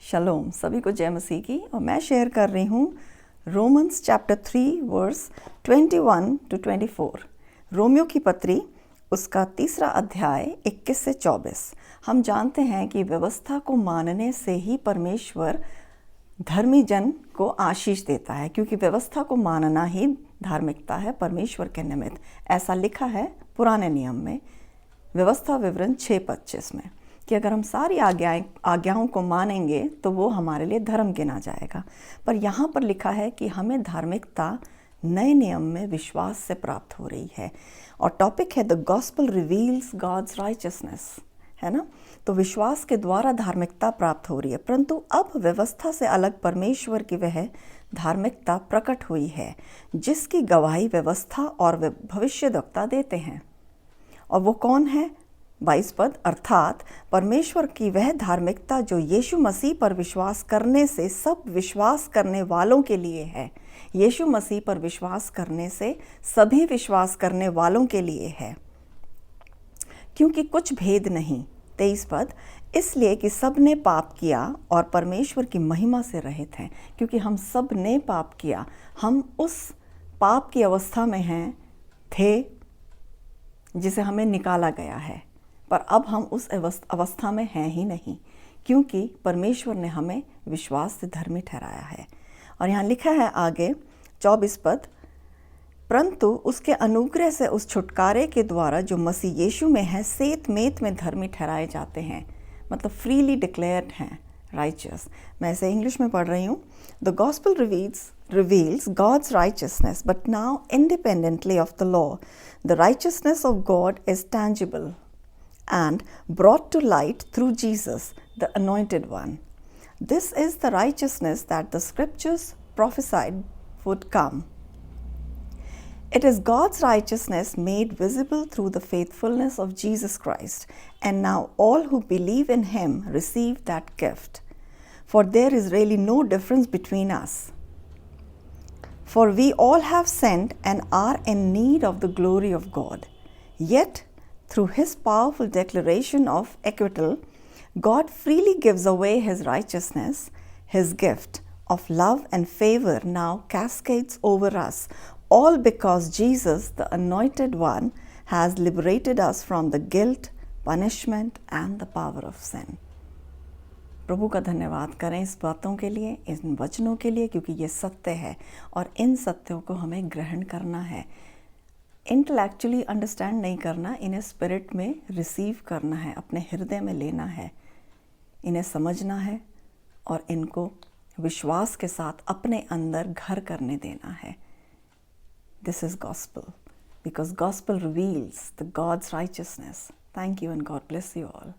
शलोम, सभी को जय मसीह की। और मैं शेयर कर रही हूँ रोमन्स चैप्टर 3 वर्स 21 to 24। रोमियो की पत्री उसका 3 अध्याय 21 से 24। हम जानते हैं कि व्यवस्था को मानने से ही परमेश्वर धर्मी जन को आशीष देता है, क्योंकि व्यवस्था को मानना ही धार्मिकता है परमेश्वर के निमित्त। ऐसा लिखा है पुराने नियम में, व्यवस्था विवरण 6:25 में, कि अगर हम सारी आज्ञाओं को मानेंगे तो वो हमारे लिए धर्म गिना जाएगा। पर यहाँ पर लिखा है कि हमें धार्मिकता नए नियम में विश्वास से प्राप्त हो रही है। और टॉपिक है the gospel reveals God's righteousness, है ना। तो विश्वास के द्वारा धार्मिकता प्राप्त हो रही है, परंतु अब व्यवस्था से अलग परमेश्वर की वह धार्मिकता प्रकट हुई है, जिसकी गवाही व्यवस्था और भविष्यद्वक्ता देते हैं। और वो कौन है? 22 पद, अर्थात परमेश्वर की वह धार्मिकता जो यीशु मसीह पर विश्वास करने से सब विश्वास करने वालों के लिए है। यीशु मसीह पर विश्वास करने से सभी विश्वास करने वालों के लिए है, क्योंकि कुछ भेद नहीं। 23 पद, इसलिए कि सब ने पाप किया और परमेश्वर की महिमा से रहित हैं। क्योंकि हम सब ने पाप किया, हम उस पाप की अवस्था में थे जिसे हमें निकाला गया है, पर अब हम उस अवस्था में हैं ही नहीं, क्योंकि परमेश्वर ने हमें विश्वास से धर्मी ठहराया है। और यहाँ लिखा है आगे 24 पद, परंतु उसके अनुग्रह से उस छुटकारे के द्वारा जो मसीह यीशु में है सेत मेत में धर्मी ठहराए जाते हैं, मतलब फ्रीली डिक्लेयर्ड हैं राइचियस। मैं इसे इंग्लिश में पढ़ रही हूँ। The gospel reveals God's righteousness, but now independently of the law, the righteousness of God is tangible and brought to light through Jesus, the Anointed One. This is the righteousness that the Scriptures prophesied would come. It is God's righteousness made visible through the faithfulness of Jesus Christ, and now all who believe in Him receive that gift. For there is really no difference between us. For we all have sinned and are in need of the glory of God. Yet, through His powerful declaration of acquittal, God freely gives away His righteousness. His gift of love and favor now cascades over us, all because Jesus, the Anointed One, has liberated us from the guilt, punishment and the power of sin. प्रभु का धन्यवाद करें इस बातों के लिए, इन वचनों के लिए, क्योंकि ये सत्य है और इन सत्यों को हमें ग्रहण करना है। इंटेलेक्चुअली अंडरस्टैंड नहीं करना, इन्हें स्पिरिट में रिसीव करना है, अपने हृदय में लेना है, इन्हें समझना है और इनको विश्वास के साथ अपने अंदर घर करने देना है। This is gospel, because gospel reveals the God's righteousness. Thank you and God bless you all.